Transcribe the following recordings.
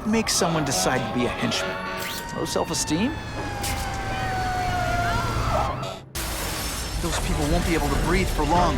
What makes someone decide to be a henchman? Low self-esteem? Those people won't be able to breathe for long.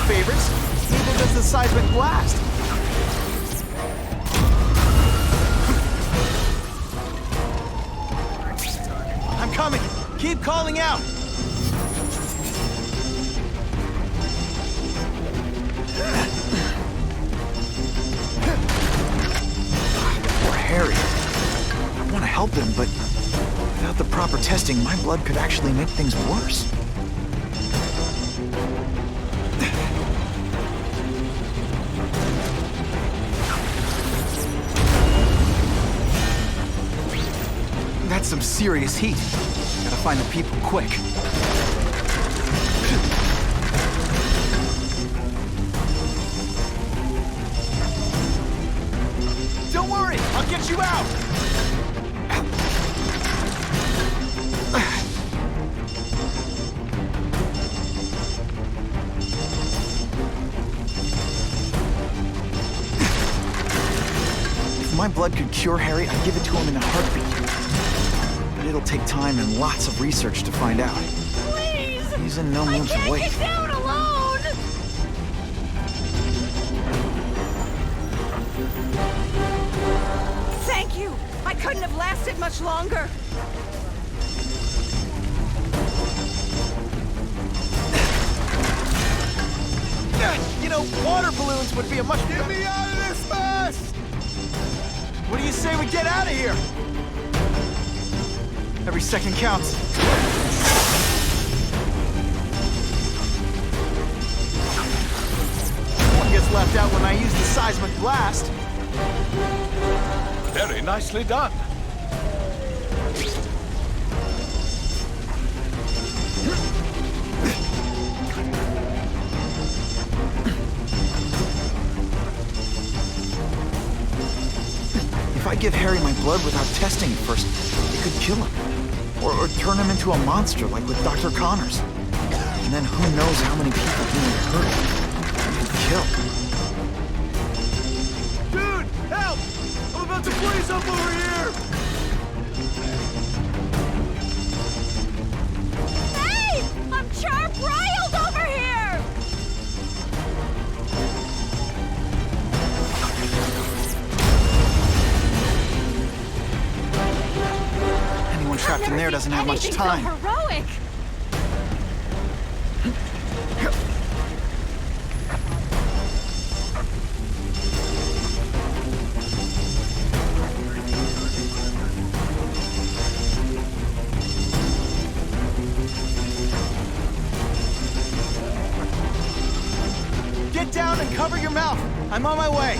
Favorites. Neither does the seismic blast. I'm coming. Keep calling out. Poor Harry. I want to help him, but without the proper testing, my blood could actually make things worse. That's some serious heat. Gotta find the people quick. Don't worry, I'll get you out! If my blood could cure Harry, I'd give it to him in a heartbeat. It'll take time and lots of research to find out. Please! He's in no mood to wait. I can't get down alone! Thank you! I couldn't have lasted much longer. You know, water balloons would be a much... Get me out of this mess! What do you say we get out of here? Every second counts. One gets left out when I use the seismic blast. Very nicely done. If I give Harry my blood without testing it first, it could kill him. Or turn him into a monster like with Dr. Connors. And then who knows how many people he would hurt and kill. Dude, help! I'm about to blaze up over here! Hey! I'm sharp-riled over here! Anyone trapped in there doesn't have much time. So heroic! Get down and cover your mouth. I'm on my way.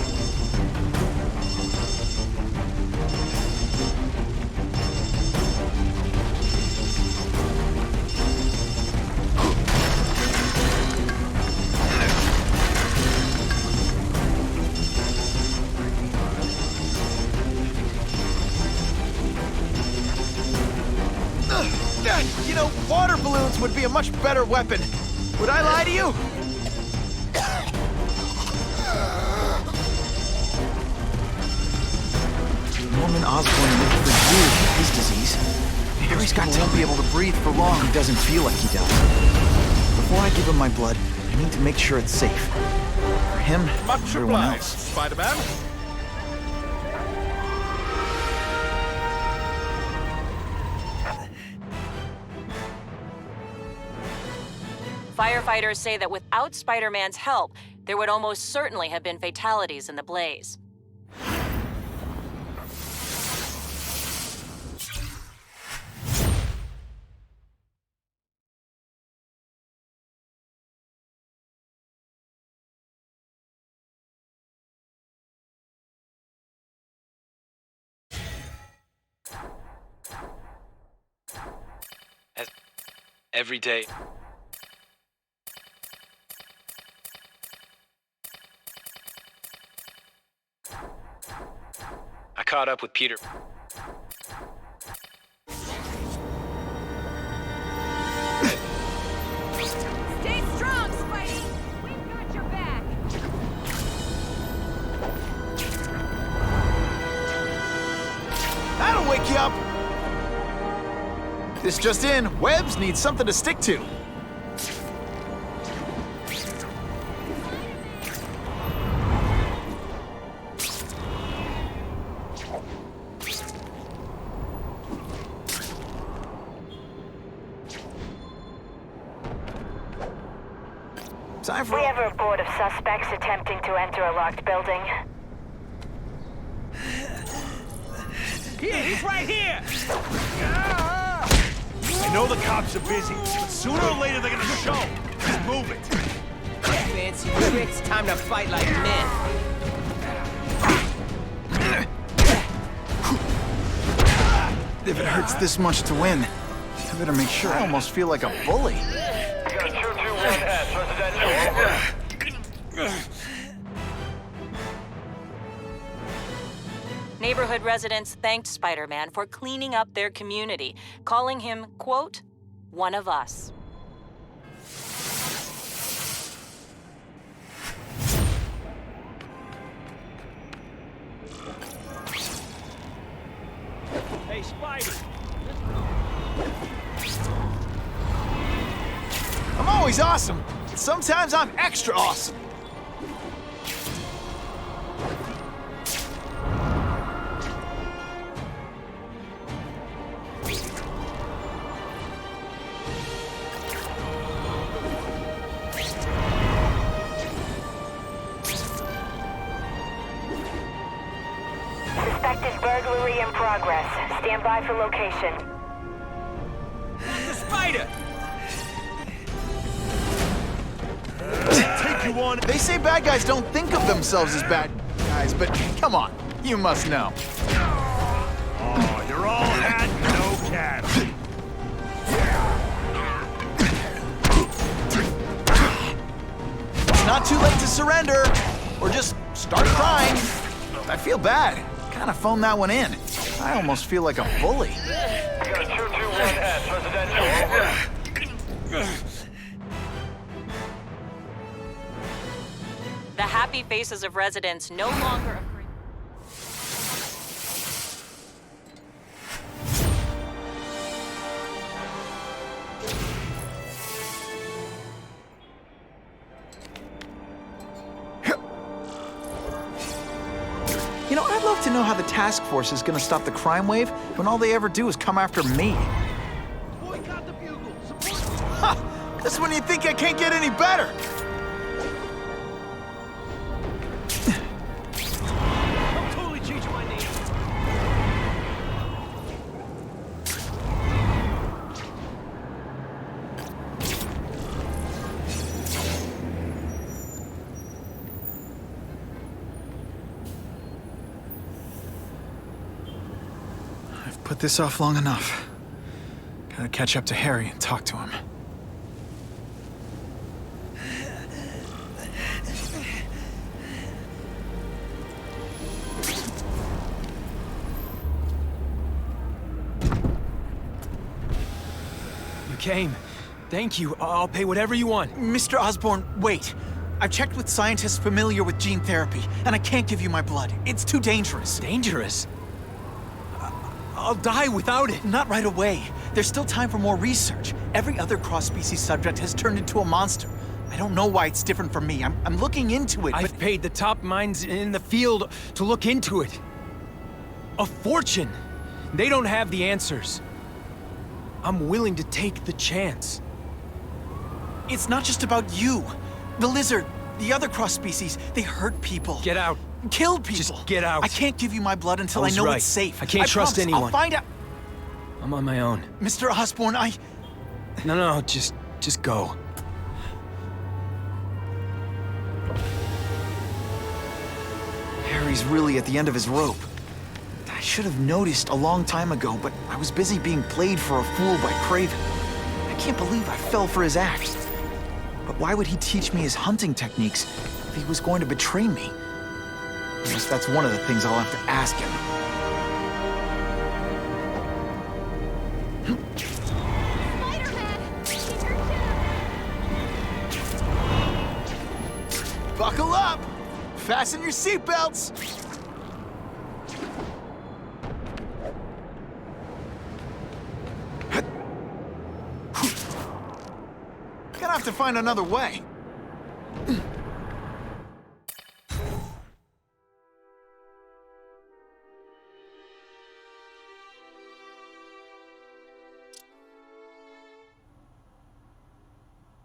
You know, water balloons would be a much better weapon. Would I lie to you? Norman Osborn lived for years with his disease. Harry's got to be able to breathe for long. He doesn't feel like he does. Before I give him my blood, I need to make sure it's safe. For him, Much everyone obliged, else. Spider-Man. Firefighters say that without Spider-Man's help, there would almost certainly have been fatalities in the blaze. every day. I caught up with Peter. Stay strong, Spidey! We've got your back! That'll wake you up! This just in, Webbs needs something to stick to. Time for... We have a report of suspects attempting to enter a locked building. Here, he's right here! I know the cops are busy, but sooner or later they're gonna show. Just move it. Fancy tricks, time to fight like men. If it hurts this much to win, I better make sure I almost feel like a bully. We got a 221S residential, over. Neighborhood residents thanked Spider-Man for cleaning up their community, calling him, quote, one of us. Hey, Spidey! I'm always awesome, but sometimes I'm extra awesome. Suspected burglary in progress. Stand by for location. The spider! Take you on. They say bad guys don't think of themselves as bad guys, but come on, you must know. Oh, you're all hat, no cat. It's not too late to surrender, or just start crying. I feel bad. Kind of phoned that one in. I almost feel like a bully. We got a 221S residential, over. The happy faces of residents no longer afraid. You know, I'd love to know how the task force is gonna stop the crime wave when all they ever do is come after me. Boycott the bugle. Support. Ha! That's when you think I can't get any better. I'm totally changing my name. I've put this off long enough. Gotta catch up to Harry and talk to him. You came. Thank you. I'll pay whatever you want. Mr. Osborn, wait. I've checked with scientists familiar with gene therapy, and I can't give you my blood. It's too dangerous. Dangerous? I'll die without it. Not right away. There's still time for more research. Every other cross-species subject has turned into a monster. I don't know why it's different from me. I'm looking into it, but... I've paid the top minds in the field to look into it. A fortune. They don't have the answers. I'm willing to take the chance. It's not just about you. The lizard, the other cross-species, they hurt people. Get out. Kill people. Just get out. I can't give you my blood until I was know right. it's safe. I can't trust promise. anyone. I'll find out. I'm on my own. Mr. Osborn, No, just go. Harry's really at the end of his rope. I should have noticed a long time ago, but I was busy being played for a fool by Craven. I can't believe I fell for his act. But why would he teach me his hunting techniques if he was going to betray me? I guess that's one of the things I'll have to ask him. Buckle up! Fasten your seatbelts! Gonna have to find another way.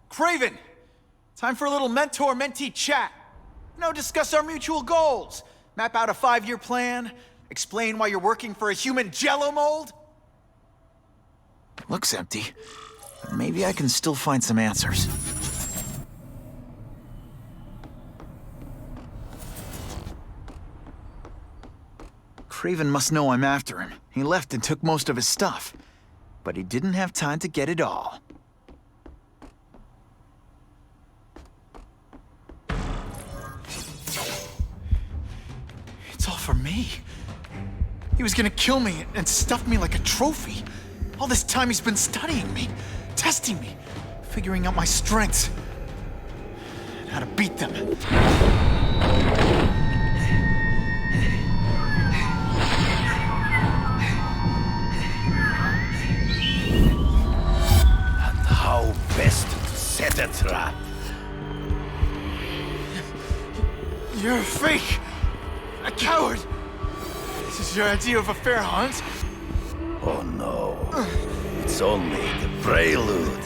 Craven! Time for a little mentor-mentee chat. Discuss our mutual goals. Map out a 5-year plan. Explain why you're working for a human jello mold. Looks empty. Maybe I can still find some answers. Craven must know I'm after him. He left and took most of his stuff. But he didn't have time to get it all. It's all for me. He was gonna kill me and stuff me like a trophy. All this time he's been studying me, testing me, figuring out my strengths, and how to beat them. And how best to set a trap. You're a fake! A coward! This is your idea of a fair hunt? Oh no. It's only the prelude.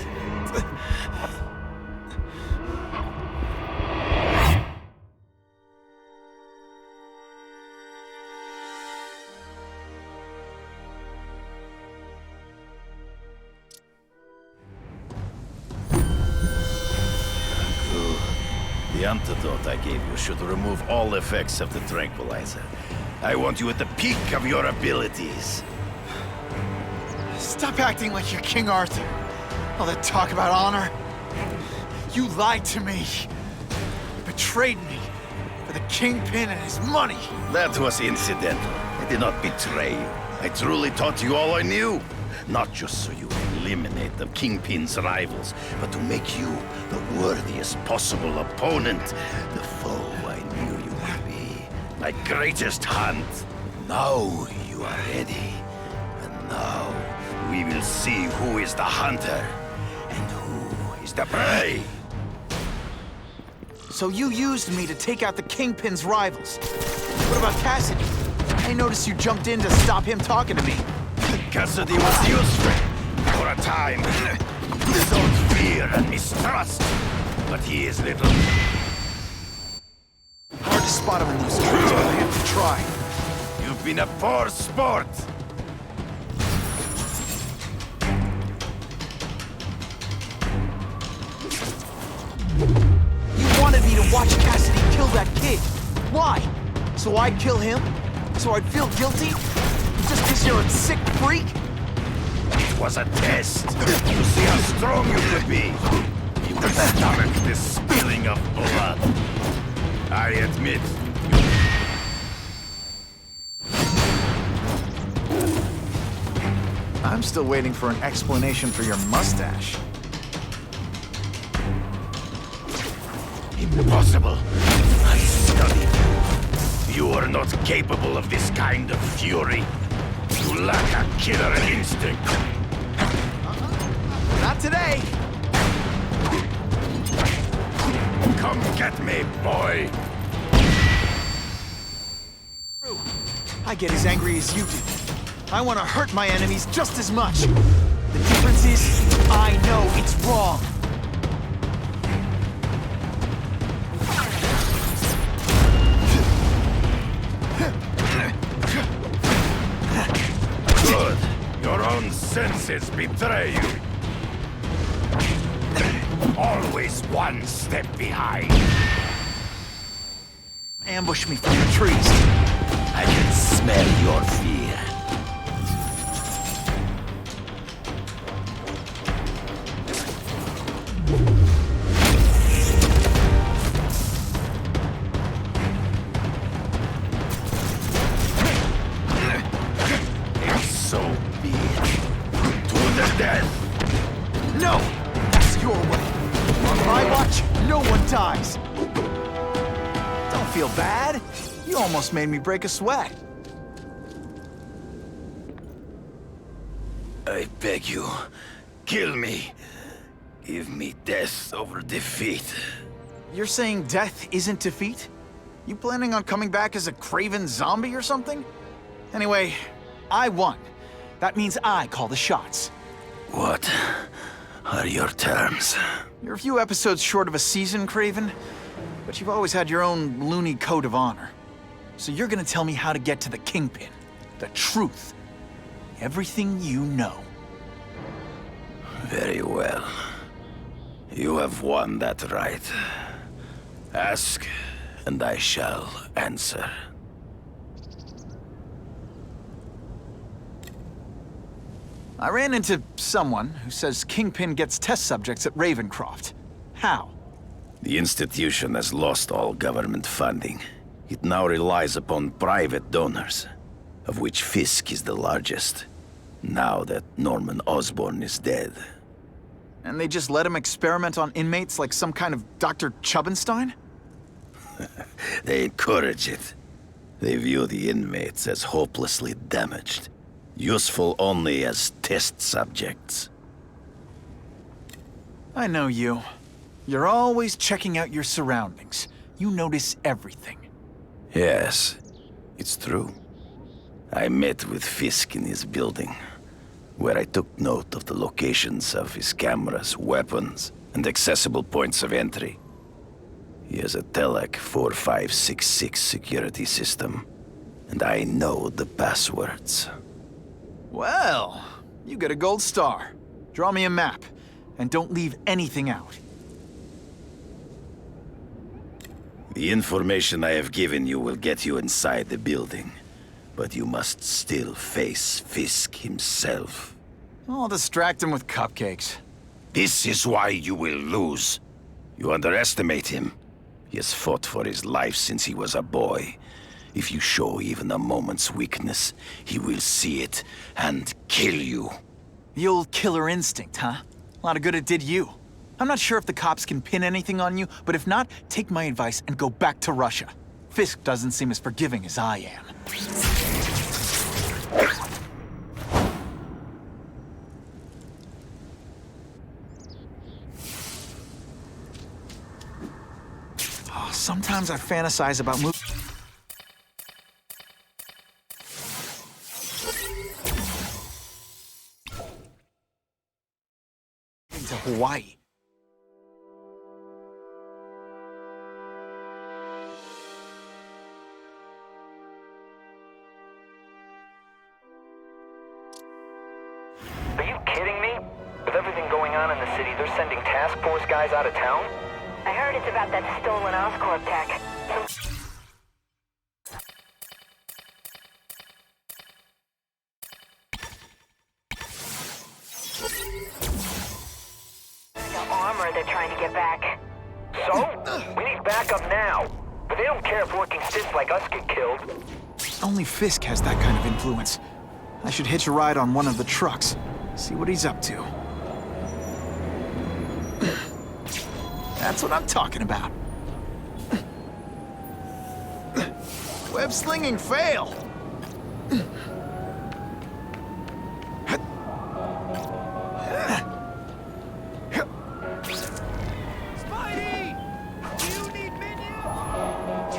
The antidote I gave you should remove all effects of the tranquilizer. I want you at the peak of your abilities. Stop acting like you're King Arthur. All that talk about honor. You lied to me. You betrayed me for the Kingpin and his money. That was incidental. I did not betray you. I truly taught you all I knew. Not just so you eliminate the Kingpin's rivals, but to make you the worthiest possible opponent. The foe I knew you would be. My greatest hunt. Now you are ready. And now we will see who is the hunter and who is the prey. So you used me to take out the Kingpin's rivals. What about Cassidy? I noticed you jumped in to stop him talking to me. Cassidy was useful for a time. Sowed fear and mistrust, but he is little. Hard to spot him in those trees, but I have to try. You've been a poor sport. You wanted me to watch Cassidy kill that kid. Why? So I'd kill him? So I'd feel guilty? Just because you're a sick freak? It was a test to see how strong you could be. You could stomach the spilling of blood. I admit. I'm still waiting for an explanation for your mustache. Impossible. I studied. You are not capable of this kind of fury. You lack a killer instinct. Not today. Come get me, boy. I get as angry as you do. I want to hurt my enemies just as much. The difference is, I know it's wrong. Good. Your own senses betray you. Always one step behind. Ambush me from the trees. I can smell your fear. death! No! That's your way. On my watch, no one dies. Don't feel bad. You almost made me break a sweat. I beg you, kill me. Give me death over defeat. You're saying death isn't defeat? You planning on coming back as a craven zombie or something? Anyway, I won. That means I call the shots. What are your terms? You're a few episodes short of a season, Craven, but you've always had your own loony code of honor. So you're gonna tell me how to get to the Kingpin. The truth. Everything you know. Very well. You have won that right. Ask, and I shall answer. I ran into someone who says Kingpin gets test subjects at Ravencroft. How? The institution has lost all government funding. It now relies upon private donors, of which Fisk is the largest, now that Norman Osborn is dead. And they just let him experiment on inmates like some kind of Dr. Chubbenstein? They encourage it. They view the inmates as hopelessly damaged, useful only as test subjects. I know you. You're always checking out your surroundings. You notice everything. Yes, it's true. I met with Fisk in his building, where I took note of the locations of his cameras, weapons, and accessible points of entry. He has a Telec 4566 security system, and I know the passwords. Well, you get a gold star. Draw me a map, and don't leave anything out. The information I have given you will get you inside the building, but you must still face Fisk himself. I'll distract him with cupcakes. This is why you will lose. You underestimate him. He has fought for his life since he was a boy. If you show even a moment's weakness, he will see it and kill you. The old killer instinct, huh? A lot of good it did you. I'm not sure if the cops can pin anything on you, but if not, take my advice and go back to Russia. Fisk doesn't seem as forgiving as I am. Oh, sometimes I fantasize about moving to Hawaii. Are you kidding me? With everything going on in the city, they're sending task force guys out of town? I heard it's about that stolen Oscorp tech. The armor they're trying to get back. So? We need backup now. But they don't care if working stiffs like us get killed. Only Fisk has that kind of influence. I should hitch a ride on one of the trucks. See what he's up to. That's what I'm talking about. Web slinging fail! Spidey! Do you need minions?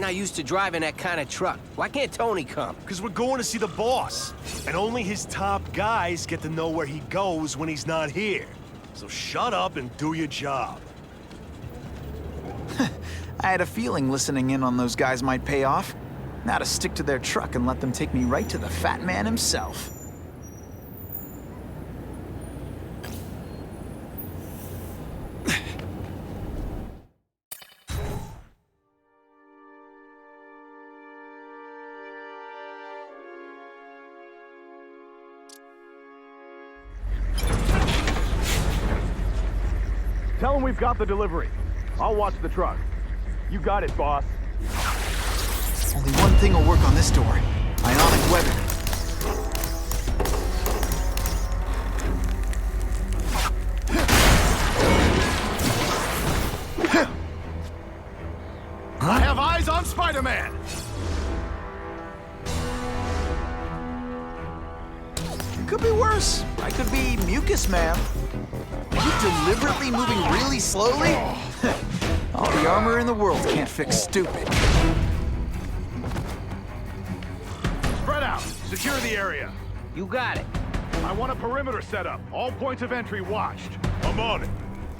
not used to driving that kind of truck. Why can't Tony come? Because we're going to see the boss. And only his top guys get to know where he goes when he's not here. So shut up and do your job. I had a feeling listening in on those guys might pay off. Now to stick to their truck and let them take me right to the fat man himself. Tell him we've got the delivery. I'll watch the truck. You got it, boss. Only one thing will work on this door. Ionic webbing. I have eyes on Spider-Man! It could be worse. I could be Mucus Man. Are you deliberately moving really slowly? All the armor in the world can't fix stupid. Spread out. Secure the area. You got it. I want a perimeter set up. All points of entry watched. I'm on it.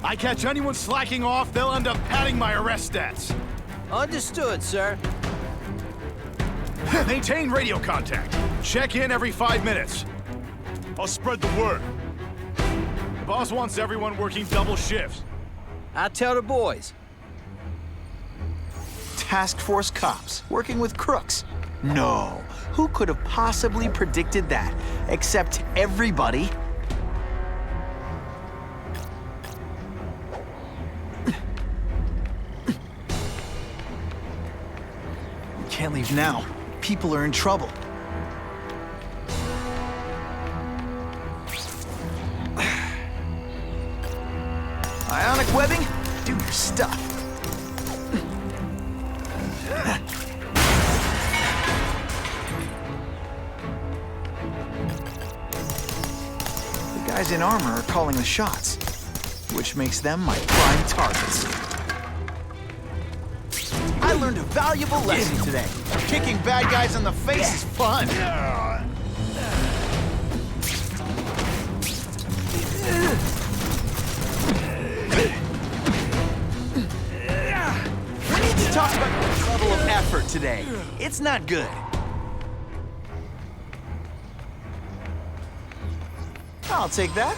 I catch anyone slacking off, they'll end up padding my arrest stats. Understood, sir. Maintain radio contact. Check in every 5 minutes. I'll spread the word. The boss wants everyone working double shifts. I'll tell the boys. Task Force cops working with crooks. No. Who could have possibly predicted that? Except everybody. Can't leave now. People are in trouble. Ionic webbing? Do your stuff. The guys in armor are calling the shots, which makes them my prime targets. I learned a valuable lesson today. Kicking bad guys in the face is fun. We need to talk about your level of effort today. It's not good. I'll take that.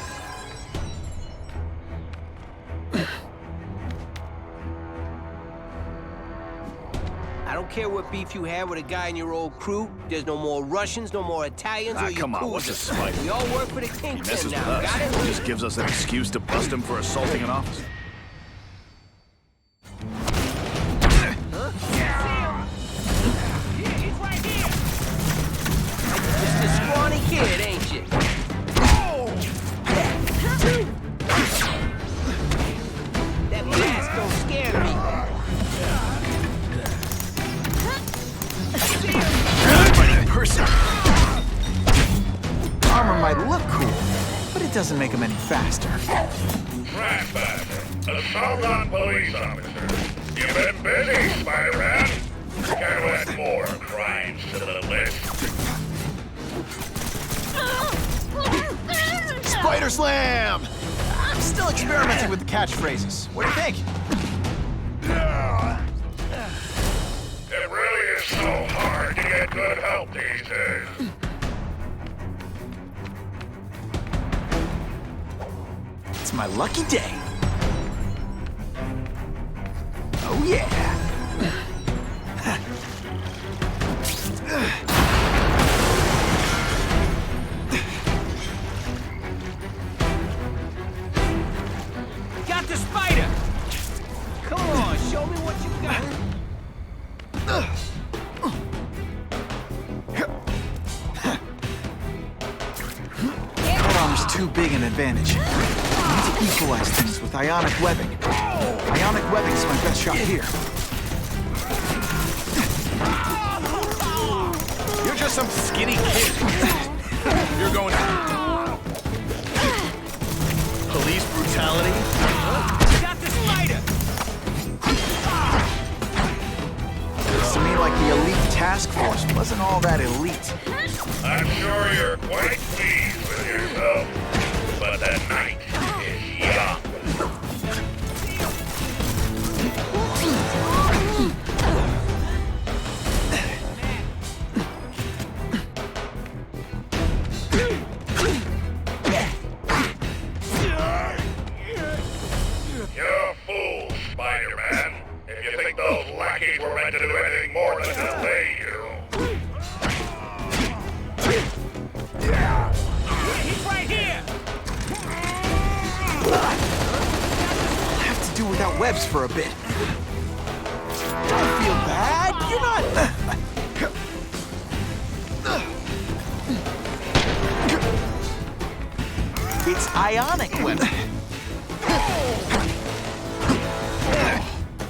I don't care what beef you had with a guy in your old crew. There's no more Russians, no more Italians, or your come on, what's cougars. this fight? We all work for the He Kingpin messes with now, us. got it? Just gives us an excuse to bust him for assaulting an officer. Just a scrawny kid, ain't you? That blast don't scare me. Person. Armor might look cool, but it doesn't make them any faster. Crime assault on police officer. You've been busy, Spider-Man. Gotta add more crimes to the list. Spider Slam! I'm still experimenting with the catchphrases. What do you think? It really is so hard to get good help these days. It's my lucky day. Oh yeah! Got the spider! Come on, show me what you got. That armor's too big an advantage. I need to equalize things with ionic webbing. Ionic webbing's my best shot here. You're just some skinny kid. You're going to... Police brutality? Got the spider! Some like the elite task force wasn't all that elite. I'm sure you're quite pleased with yourself, but the night is young. You're a fool, Spider-Man, if you think those lackeys were meant to do anything more than delay you. He's right here! I'll have to do without webs for a bit. Don't feel bad. You're not... It's ionic web.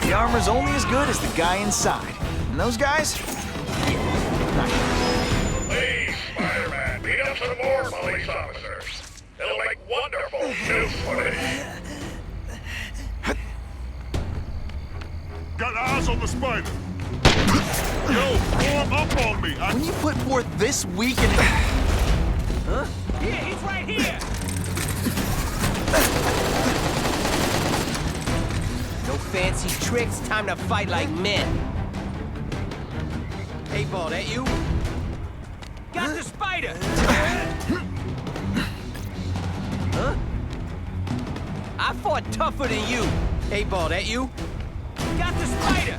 The armor's only as good as the guy inside. And those guys? Not good. Please, Spider-Man, beat up some more police officers. It'll make wonderful news footage. Got eyes on the spider. Yo, form up on me. When you put forth this weak and... Here, he's right here! No fancy tricks, time to fight like men. Hey, Ball, that you? Got the spider! Huh? I fought tougher than you. Hey, Ball, that you? Got the spider!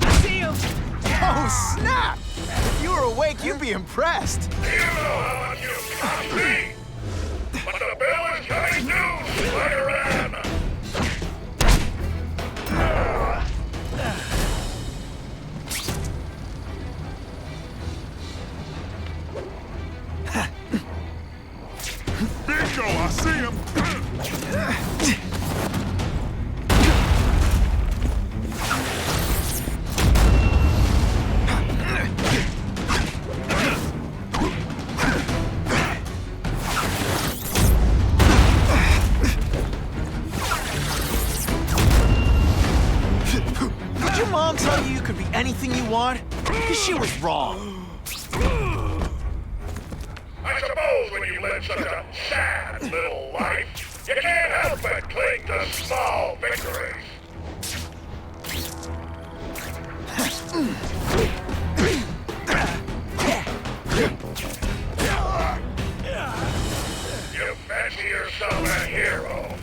I see him! Oh, snap! If you were awake, you'd be impressed. You know how much you cost me! But the bill is coming due, Spider-Man! Bingo, I see him. Did your mom tell you you could be anything you want? Because she was wrong. I suppose when you live such a sad little life, you can't help but cling to small victories. You fancy yourself a hero.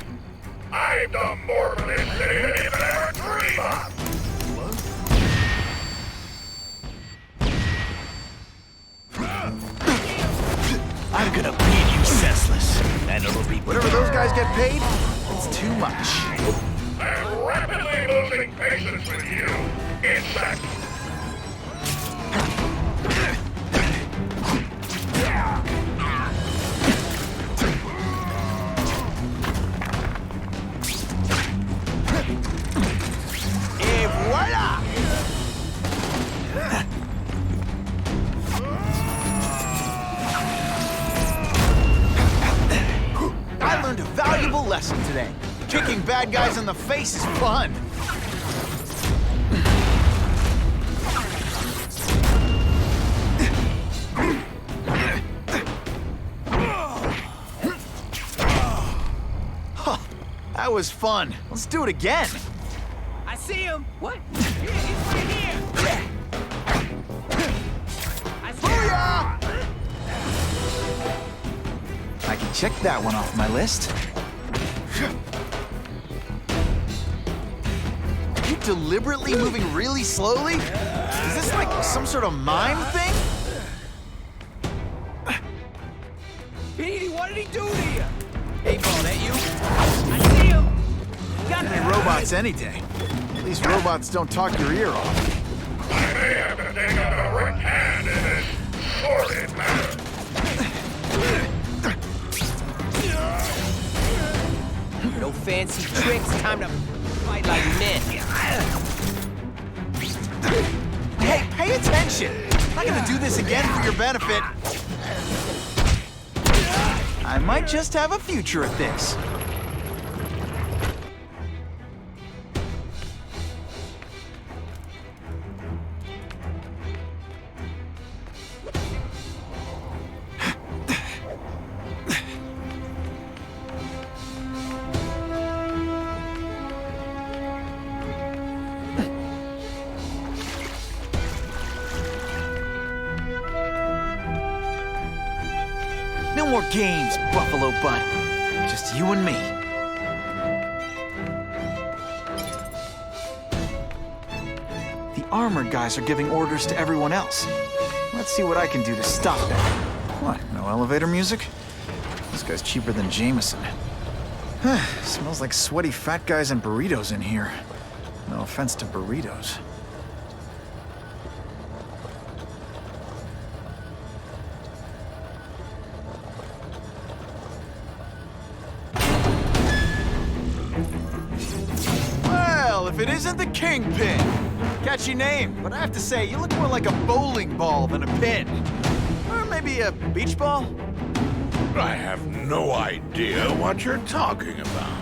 I've done more for this city than you could ever dream of. I'm gonna beat you senseless, and it'll be Whatever those guys get paid, it's too much. I'm rapidly losing patience with you, insect. Et voila! I learned a valuable lesson today. Kicking bad guys in the face is fun. Huh, that was fun. Let's do it again. I see him! What? Here, he's right here! I see him! Booyah! I can check that one off my list. Are you deliberately moving really slowly? Is this like some sort of mime thing? Petey, what did he do to you? Hey, Ball, that you? I see him! Got Hey, robots any day. At least robots don't talk your ear off. I may have to take a direct hand in this sordid matter. No fancy tricks, time to fight like men. Hey, pay attention! I'm not gonna do this again for your benefit. I might just have a future at this. No more games, Buffalo Butt. Just you and me. The armored guys are giving orders to everyone else. Let's see what I can do to stop that. What, no elevator music? This guy's cheaper than Jameson. Smells like sweaty fat guys and burritos in here. No offense to burritos. Well, if it isn't the Kingpin! Catchy name, but I have to say, you look more like a bowling ball than a pin. Or maybe a beach ball? I have no idea what you're talking about.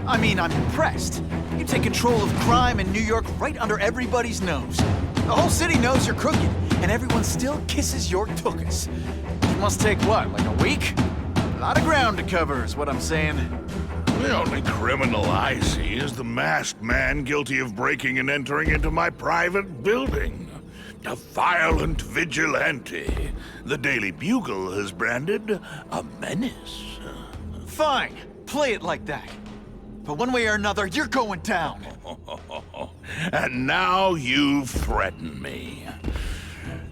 I mean, I'm impressed. You take control of crime in New York right under everybody's nose. The whole city knows you're crooked, and everyone still kisses your tuchus. It must take what, like a week? A lot of ground to cover is what I'm saying. The only criminal I see is the masked man guilty of breaking and entering into my private building. A violent vigilante. The Daily Bugle has branded a menace. Fine, play it like that. But one way or another, you're going down. And now you threaten me.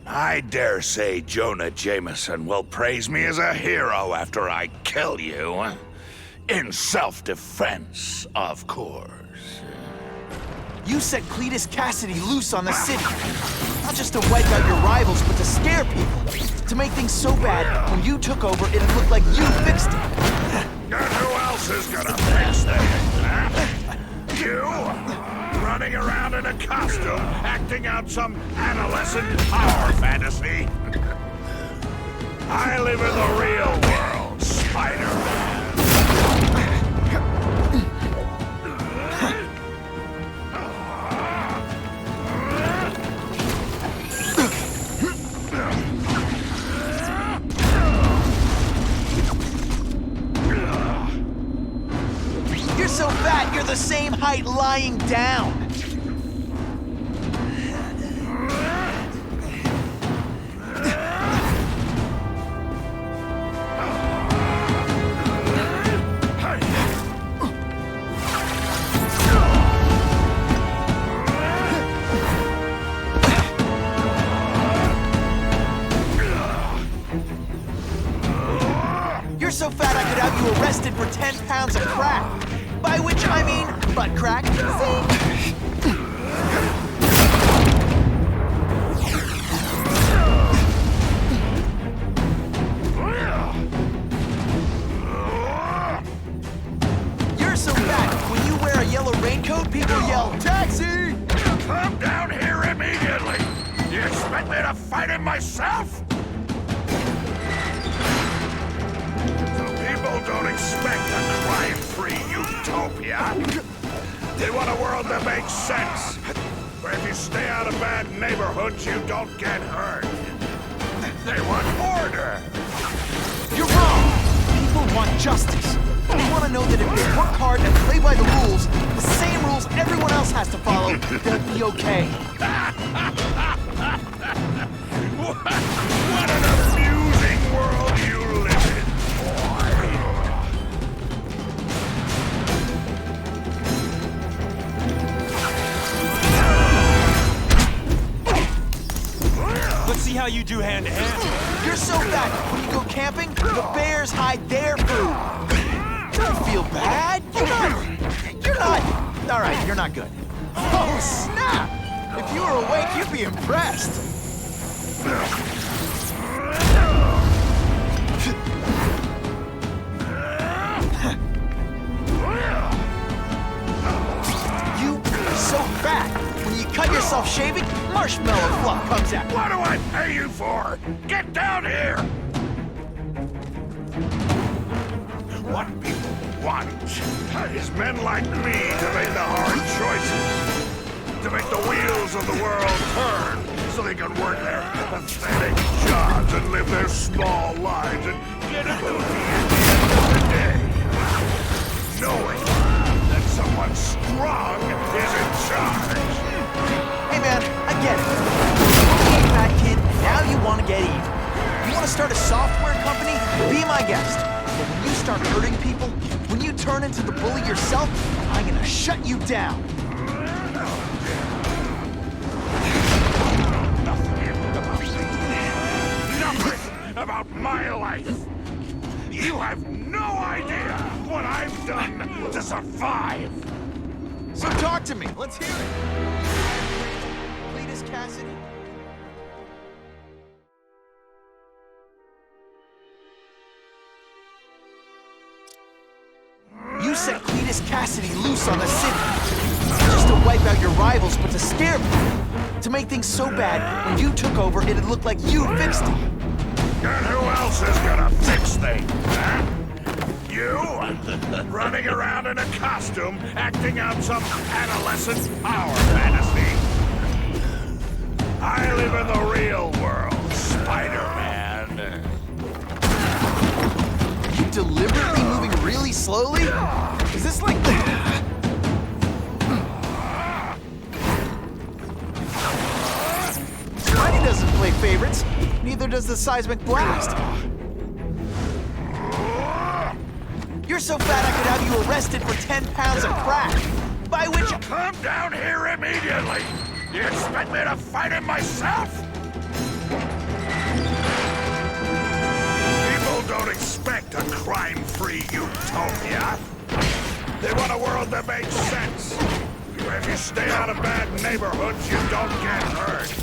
I dare say Jonah Jameson will praise me as a hero after I kill you. In self-defense, of course. You set Cletus Cassidy loose on the city. Not just to wipe out your rivals, but to scare people. To make things so bad, when you took over, it looked like you fixed it. And who else is gonna fix things, huh? You? Running around in a costume, acting out some adolescent power fantasy? I live in the real world, Spider-Man. You're so fat, you're the same height lying down. You're so fat I could have you arrested for 10 pounds of crack. By which I mean butt crack. You're so fat, when you wear a yellow raincoat, people yell, "Taxi!" Come down here immediately! You expect me to fight him myself? People don't expect a crime-free utopia. They want a world that makes sense, where if you stay out of bad neighborhoods, you don't get hurt. They want order. You're wrong! People want justice. They want to know that if they work hard and play by the rules, the same rules everyone else has to follow, they'll be okay. What an amusing world you live in, boy. Let's see how you do hand-to-hand. You're so fat, when you go camping, the bears hide their food. Don't feel bad. You're not. All right, you're not good. Oh, snap! If you were awake, you'd be impressed. You are so fat. When you cut yourself shaving, marshmallow fluff comes out. What do I pay you for? Get down here! What people want is men like me to make the hard choices. To make the wheels of the world turn so they can work their pathetic jobs and live their small lives and get a movie at the end of the day. Knowing that someone strong is in charge. Hey man, I get it. You're a fat kid, and now you want to get even. You want to start a software company? Be my turn into the bully yourself, I'm gonna shut you down. Nothing about my life. You have no idea what I've done to survive. So talk to me. Let's hear it. Cletus Cassidy? You set Cletus Cassidy loose on the city. Not just to wipe out your rivals, but to scare me. To make things so bad, when you took over, it'd look like you fixed it. And who else is gonna fix things, huh? You? Running around in a costume, acting out some adolescent power fantasy. I live in the real world, Spider-Man. You deliberately moving really slowly? Is this like the... Spidey doesn't play favorites. Neither does the seismic blast. You're so fat I could have you arrested for 10 pounds of crack. By which... Come down here immediately! You expect me to fight him myself? People don't expect a crime-free utopia. They want a world that makes sense. Where if you stay out of bad neighborhoods, you don't get hurt.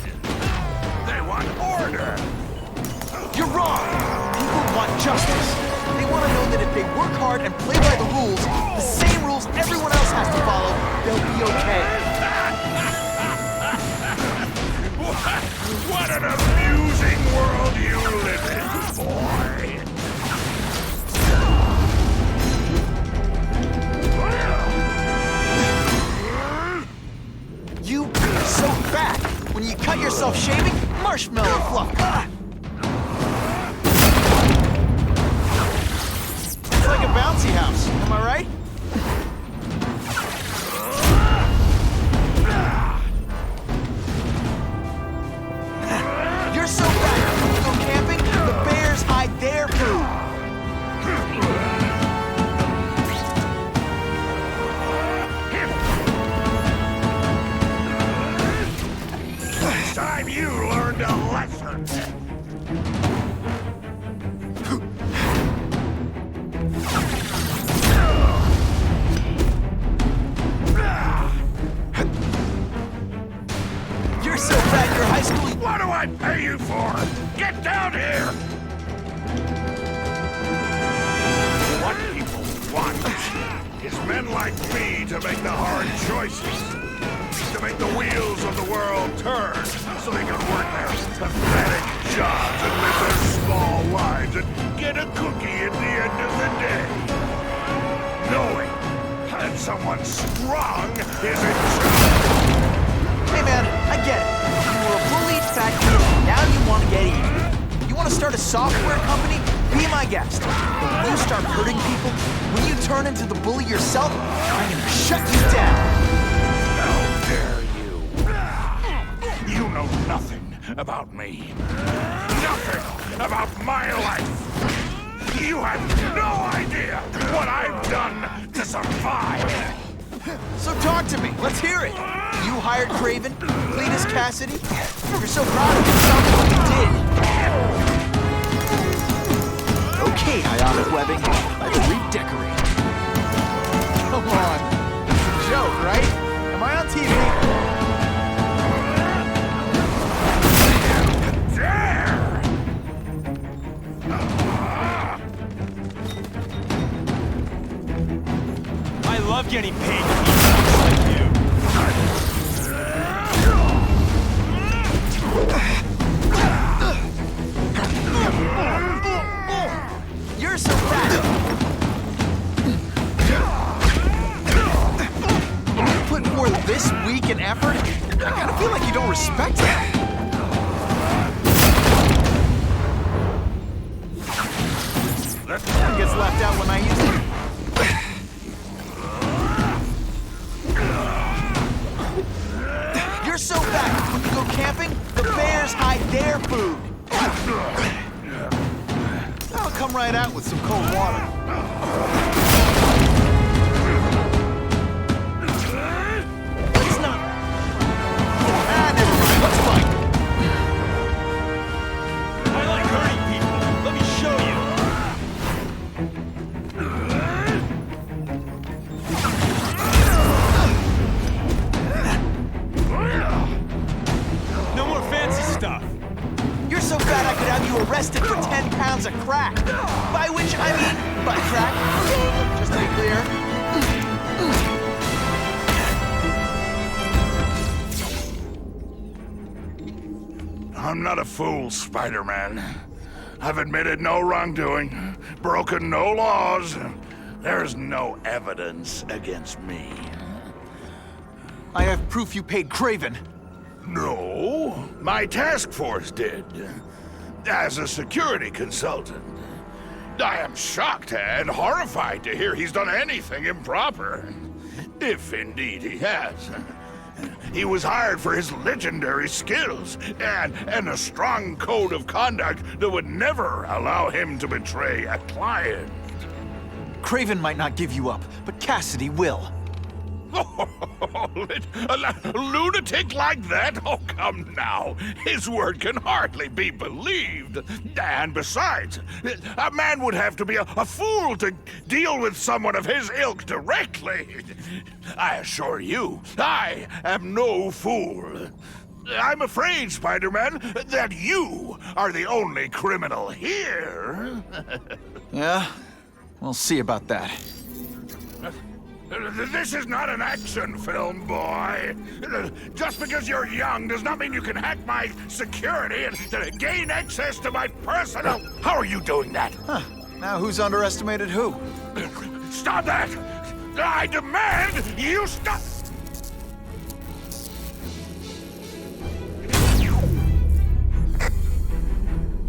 They want order. You're wrong! People want justice. They want to know that if they work hard and play by the rules, the same rules everyone else has to follow, they'll be okay. What an amusing world you live in, boy! You are so fat. When you cut yourself shaving, marshmallow fluff. It's like a bouncy house, am I right? You're so fat. When you go camping, the bears hide their food. It's time you learned a lesson. You're so fat, your high school... What do I pay you for? Get down here! What people want is men like me to make the hard choices. To make the wheels of the world turn so they can work their pathetic jobs and live their small lives and get a cookie at the end of the day. Knowing that someone strong is in charge. Hey man, I get it. You were a bullied fat kid, and now you want to get even. You want to start a software company? Be my guest. But when you start hurting people, when you turn into the bully yourself, I'm gonna shut you down. How dare you? You know nothing about me. Nothing about my life. You have no idea what I've done to survive. So talk to me. Let's hear it. You hired Craven, Cletus Cassidy. You're so proud of yourself for what you did. Okay, ionic webbing. Let's redecorate. Come on. It's a joke, right? Am I on TV? I love getting paid to be punks like you. You're so fat. You put forth this week and effort. I kind of feel like you don't respect it. That gets left out when I use it. You're so fat, when you go camping, the bears hide their food. I'll come right out with some cold water. cracked. By which I mean butt crack. Just to be clear. I'm not a fool, Spider-Man. I've admitted no wrongdoing, broken no laws. There's no evidence against me. I have proof you paid Craven. No, my task force did. As a security consultant. I am shocked and horrified to hear he's done anything improper. If indeed he has. He was hired for his legendary skills and a strong code of conduct that would never allow him to betray a client. Craven might not give you up, but Cassidy will. A lunatic like that? Oh, come now. His word can hardly be believed. And besides, a man would have to be a fool to deal with someone of his ilk directly. I assure you, I am no fool. I'm afraid, Spider-Man, that you are the only criminal here. Yeah? We'll see about that. This is not an action film, boy. Just because you're young does not mean you can hack my security and gain access to my personal... How are you doing that? Huh. Now who's underestimated who? Stop that! I demand you stop...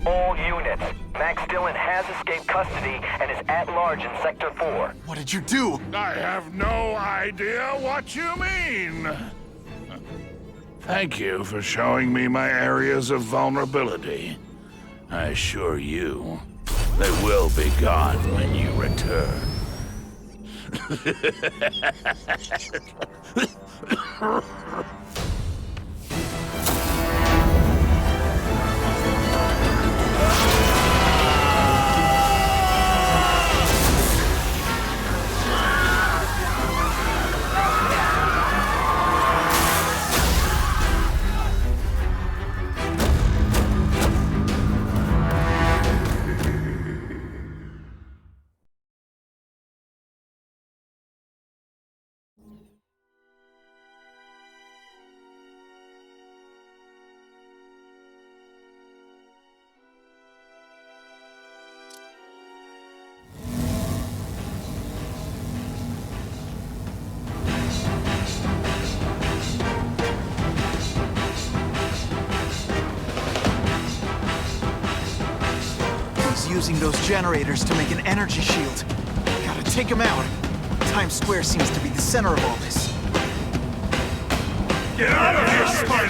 All units. Max Dillon has escaped custody and is at large in Sector 4. What did you do? I have no idea what you mean. Thank you for showing me my areas of vulnerability. I assure you, they will be gone when you return. Using those generators to make an energy shield. Gotta take him out. Times Square seems to be the center of all this. Get out of here, Spider!